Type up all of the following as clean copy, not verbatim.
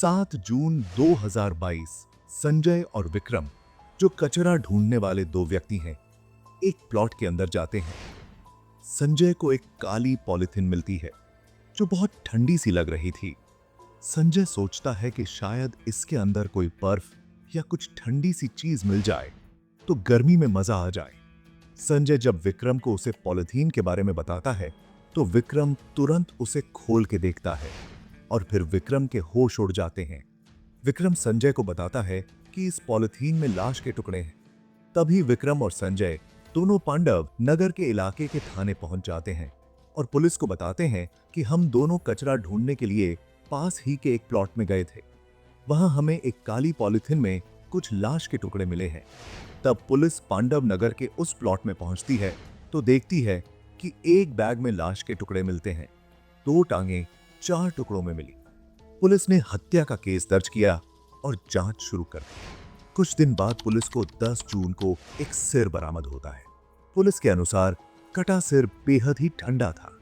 7 जून 2022 संजय और विक्रम, जो कचरा ढूंढने वाले दो व्यक्ति हैं, एक प्लॉट के अंदर जाते हैं। संजय को एक काली पॉलिथीन मिलती है जो बहुत ठंडी सी लग रही थी। संजय सोचता है कि शायद इसके अंदर कोई बर्फ या कुछ ठंडी सी चीज मिल जाए तो गर्मी में मजा आ जाए। संजय जब विक्रम को उसे पॉलिथीन के बारे में बताता है तो विक्रम तुरंत उसे खोल के देखता है और फिर विक्रम के होश उड़ जाते हैं। विक्रम संजय को बताता है कि इस पॉलिथीन में लाश के टुकड़े हैं। तभी विक्रम और संजय दोनों पांडव नगर के इलाके के थाने पहुंच जाते हैं और पुलिस को बताते हैं कि हम दोनों कचरा ढूंढने के लिए पास ही के एक प्लॉट में गए थे। वहां हमें एक काली पॉलिथीन में कुछ लाश के टुकड़े मिले हैं। तब पुलिस पांडव नगर के उस प्लॉट में पहुंचती है तो देखती है कि एक बैग में लाश के टुकड़े मिलते हैं। 2 टांगे 4 टुकड़ों में मिली। पुलिस ने हत्या का केस दर्ज किया और जांच शुरू कर दी। कुछ दिन बाद पुलिस को 10 जून को एक सिर बरामद होता है। पुलिस के अनुसार कटा सिर बेहद ही ठंडा था।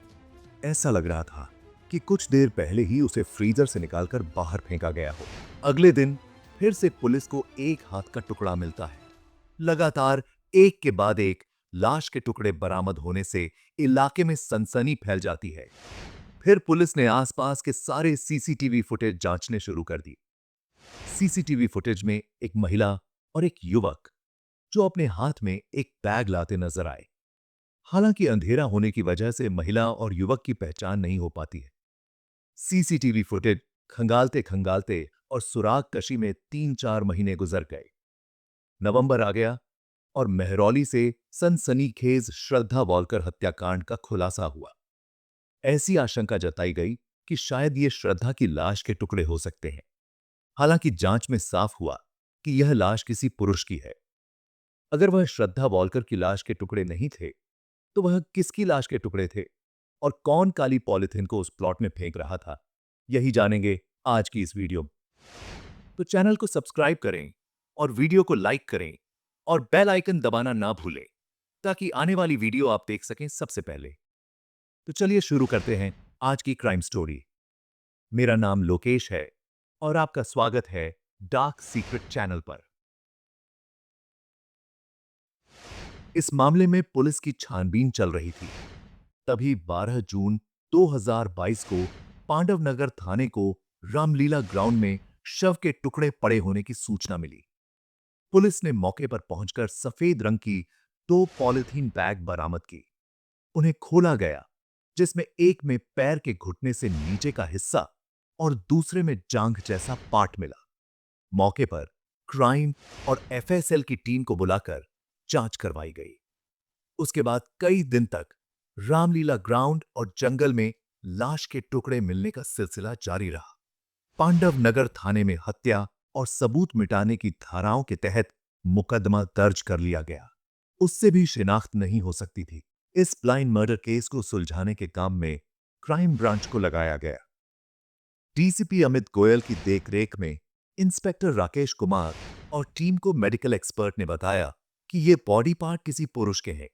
ऐसा लग रहा था कि कुछ देर पहले ही उसे फ्रीजर से निकालकर बाहर फेंका गया हो। अगले दिन फिर से पुलिस को एक हाथ का टुकड़ा मिलता है। लगातार एक के बाद एक लाश के टुकड़े बरामद होने से इलाके में सनसनी फैल जाती है। फिर पुलिस ने आसपास के सारे सीसीटीवी फुटेज जांचने शुरू कर दी। सीसीटीवी फुटेज में एक महिला और एक युवक जो अपने हाथ में एक बैग लाते नजर आए। हालांकि अंधेरा होने की वजह से महिला और युवक की पहचान नहीं हो पाती है। सीसीटीवी फुटेज खंगालते खंगालते और सुराग कशी में 3-4 महीने गुजर गए। नवंबर आ गया और मेहरौली से सनसनीखेज श्रद्धा वॉलकर हत्याकांड का खुलासा हुआ। ऐसी आशंका जताई गई कि शायद ये श्रद्धा की लाश के टुकड़े हो सकते हैं। हालांकि जांच में साफ हुआ कि यह लाश किसी पुरुष की है। अगर वह श्रद्धा वॉलकर की लाश के टुकड़े नहीं थे तो वह किसकी लाश के टुकड़े थे और कौन काली पॉलिथीन को उस प्लॉट में फेंक रहा था, यही जानेंगे आज की इस वीडियो में। तो चैनल को सब्सक्राइब करें और वीडियो को लाइक करें और बेल आइकन दबाना ना भूलें ताकि आने वाली वीडियो आप देख सकें सबसे पहले। तो चलिए शुरू करते हैं आज की क्राइम स्टोरी। मेरा नाम लोकेश है और आपका स्वागत है डार्क सीक्रेट चैनल पर। इस मामले में पुलिस की छानबीन चल रही थी। तभी 12 जून 2022 को पांडवनगर थाने को रामलीला ग्राउंड में शव के टुकड़े पड़े होने की सूचना मिली। पुलिस ने मौके पर पहुंचकर सफेद रंग की 2 पॉलिथीन बैग बरामद की। उन्हें खोला गया, जिसमें एक में पैर के घुटने से नीचे का हिस्सा और दूसरे में जांघ जैसा पार्ट मिला। मौके पर क्राइम और एफएसएल की टीम को बुलाकर जांच करवाई गई। उसके बाद कई दिन तक रामलीला ग्राउंड और जंगल में लाश के टुकड़े मिलने का सिलसिला जारी रहा। पांडव नगर थाने में हत्या और सबूत मिटाने की धाराओं के तहत मुकदमा दर्ज कर लिया गया। उससे भी शिनाख्त नहीं हो सकती थी। इस ब्लाइंड मर्डर केस को सुलझाने के काम में क्राइम ब्रांच को लगाया गया। डीसीपी अमित गोयल की देखरेख में इंस्पेक्टर राकेश कुमार और टीम को मेडिकल एक्सपर्ट ने बताया कि ये बॉडी पार्ट किसी पुरुष के हैं।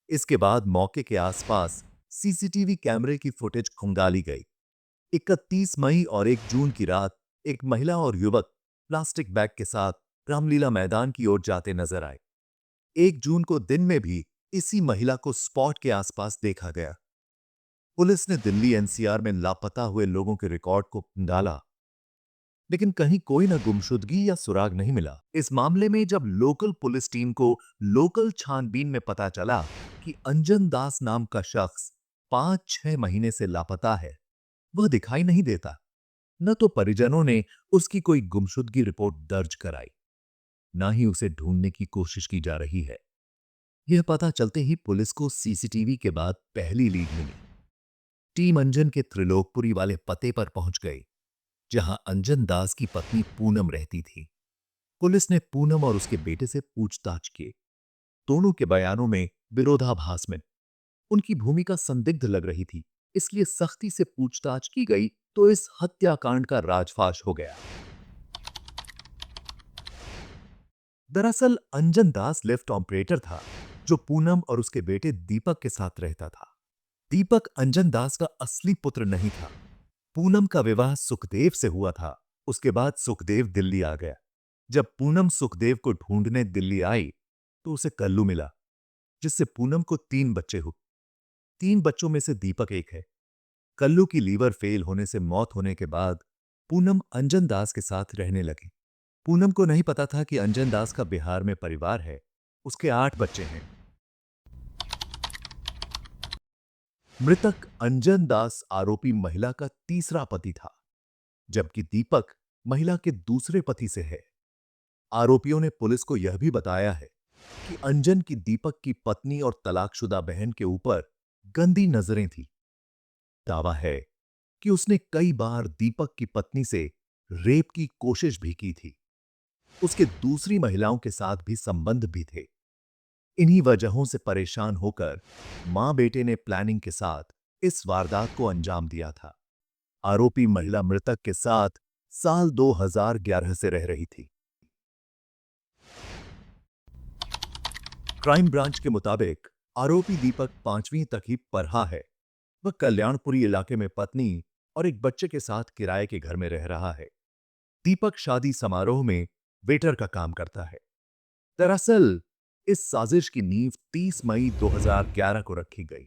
इसके बाद मौके के आसपास सीसीटीवी कैमरे की फुटेज खंगाली गई। 31 मई और 1 जून की रात एक महिला और युवक प्लास्टिक बैग के साथ रामलीला मैदान की ओर जाते नजर आए। 1 जून को दिन में भी इसी महिला को स्पॉट के आसपास देखा गया। पुलिस ने दिल्ली एनसीआर में लापता हुए लोगों के रिकॉर्ड को डाला, लेकिन कहीं कोई ना गुमशुदगी या सुराग नहीं मिला। इस मामले में जब लोकल पुलिस टीम को लोकल छानबीन में पता चला कि अंजन दास नाम का शख्स 5-6 महीने से लापता है, वह दिखाई नहीं देता, न तो परिजनों ने उसकी कोई गुमशुदगी रिपोर्ट दर्ज कराई, ना ही उसे ढूंढने की कोशिश की जा रही है। यह पता चलते ही पुलिस को सीसीटीवी के बाद पहली लीड मिली। टीम अंजन के त्रिलोकपुरी वाले पते पर पहुंच गई, जहां अंजन दास की पत्नी पूनम रहती थी। पुलिस ने पूनम और उसके बेटे से पूछताछ की। दोनों के बयानों में विरोधाभास में उनकी भूमिका संदिग्ध लग रही थी, इसलिए सख्ती से पूछताछ की गई तो इस हत्याकांड का राजफाश हो गया। दरअसल अंजन दास लिफ्ट ऑपरेटर था जो पूनम और उसके बेटे दीपक के साथ रहता था। दीपक अंजन दास का असली पुत्र नहीं था। पूनम का विवाह सुखदेव से हुआ था उसके बाद सुखदेव दिल्ली आ गया। जब पूनम सुखदेव को ढूंढने दिल्ली आई तो उसे कल्लू मिला, जिससे पूनम को 3 बच्चे हुए। 3 बच्चों में से दीपक एक है। कल्लू की लीवर फेल होने से मौत होने के बाद पूनम अंजन दास के साथ रहने लगी। पूनम को नहीं पता था कि अंजन दास का बिहार में परिवार है। उसके 8 बच्चे हैं। मृतक अंजन दास आरोपी महिला का तीसरा पति था, जबकि दीपक महिला के दूसरे पति से है। आरोपियों ने पुलिस को यह भी बताया है कि अंजन की दीपक की पत्नी और तलाकशुदा बहन के ऊपर गंदी नजरें थी। दावा है कि उसने कई बार दीपक की पत्नी से रेप की कोशिश भी की थी। उसके दूसरी महिलाओं के साथ भी संबंध भी थे। इन्हीं वजहों से परेशान होकर मां बेटे ने प्लानिंग के साथ इस वारदात को अंजाम दिया था। आरोपी महिला मृतक के साथ साल 2011 से रह रही थी। क्राइम ब्रांच के मुताबिक आरोपी दीपक 5वीं तक ही पढ़ा है। वह कल्याणपुरी इलाके में पत्नी और एक बच्चे के साथ किराए के घर में रह रहा है। दीपक शादी समारोह में वेटर का काम करता है। दरअसल इस साजिश की नींव 30 मई 2011 को रखी गई।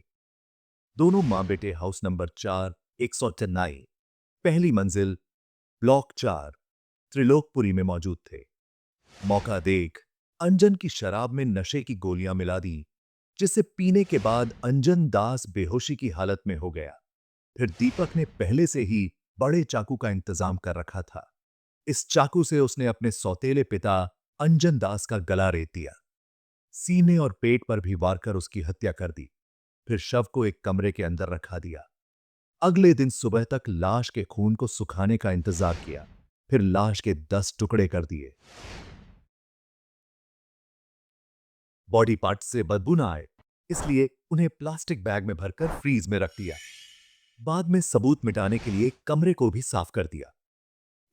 दोनों मां बेटे हाउस नंबर 4, 109, पहली मंजिल, ब्लॉक 4, त्रिलोकपुरी में मौजूद थे। मौका देख अंजन की शराब में नशे की गोलियां मिला दी, जिसे पीने के बाद अंजन दास बेहोशी की हालत में हो गया। फिर दीपक ने पहले से ही बड़े चाकू का इंतजाम कर रखा था। इस चाकू से उसने अपने सौतेले पिता अंजन दास का गला रेत दिया। सीने और पेट पर भी वार कर उसकी हत्या कर दी। फिर शव को एक कमरे के अंदर रखा दिया। अगले दिन सुबह तक लाश के खून को सुखाने का इंतजार किया। फिर लाश के 10 टुकड़े कर दिए। बॉडी पार्ट से बदबू ना आए, इसलिए उन्हें प्लास्टिक बैग में भरकर फ्रीज में रख दिया। बाद में सबूत मिटाने के लिए कमरे को भी साफ कर दिया।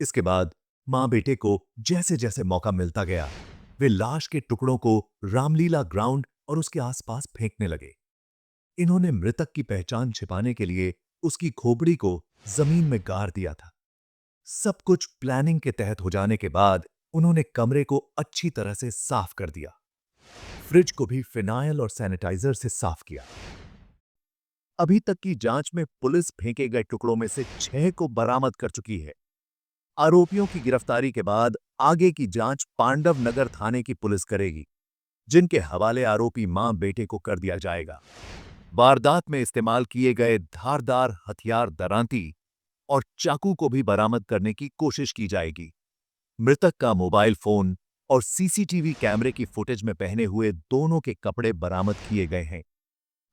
इसके बाद मां बेटे को जैसे जैसे मौका मिलता गया, वे लाश के टुकड़ों को रामलीला ग्राउंड और उसके आसपास फेंकने लगे। इन्होंने मृतक की पहचान छिपाने के लिए उसकी खोपड़ी को जमीन में गाड़ दिया था। सब कुछ प्लानिंग के तहत हो जाने के बाद उन्होंने कमरे को अच्छी तरह से साफ कर दिया। फ्रिज को भी फिनाइल और सैनिटाइजर से साफ किया। अभी तक की जांच में पुलिस फेंके गए टुकड़ों में से 6 को बरामद कर चुकी है। आरोपियों की गिरफ्तारी के बाद आगे की जांच पांडव नगर थाने की पुलिस करेगी, जिनके हवाले आरोपी मां बेटे को कर दिया जाएगा। वारदात में इस्तेमाल किए गए धारदार हथियार दरांती और चाकू को भी बरामद करने की कोशिश की जाएगी। मृतक का मोबाइल फोन और सीसीटीवी कैमरे की फुटेज में पहने हुए दोनों के कपड़े बरामद किए गए हैं।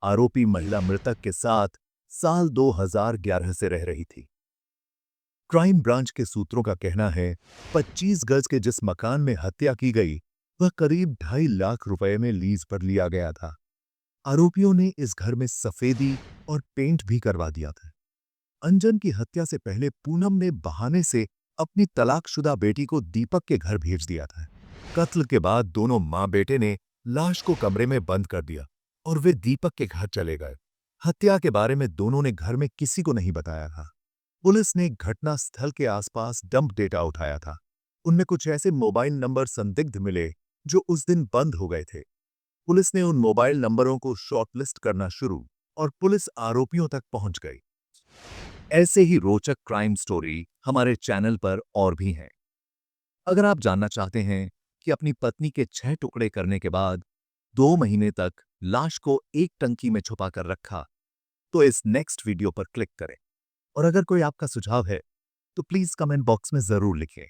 आरोपी महिला मृतक के साथ साल 2011 से रह रही थी। क्राइम ब्रांच के सूत्रों का कहना है 25 गज के जिस मकान में हत्या की गई वह करीब 2.5 लाख रुपए में लीज पर लिया गया था। आरोपियों ने इस घर में सफेदी और पेंट भी करवा दिया था। अंजन की हत्या से पहले पूनम ने बहाने से अपनी तलाकशुदा बेटी को दीपक के घर भेज दिया था। कत्ल के बाद दोनों मां बेटे ने लाश को कमरे में बंद कर दिया और वे दीपक के घर चले गए। हत्या के बारे में दोनों ने घर में किसी को नहीं बताया था। पुलिस ने घटना स्थल के आसपास डंप डेटा उठाया था। उनमें कुछ ऐसे मोबाइल नंबर संदिग्ध मिले जो उस दिन बंद हो गए थे। पुलिस ने उन मोबाइल नंबरों को शॉर्टलिस्ट करना शुरू और पुलिस आरोपियों तक पहुंच गई। ऐसे ही रोचक क्राइम स्टोरी हमारे चैनल पर और भी हैं। अगर आप जानना चाहते हैं कि अपनी पत्नी के 6 टुकड़े करने के बाद 2 महीने तक लाश को एक टंकी में छुपा कर रखा, तो इस नेक्स्ट वीडियो पर क्लिक करें। और अगर कोई आपका सुझाव है तो प्लीज कमेंट बॉक्स में जरूर लिखें।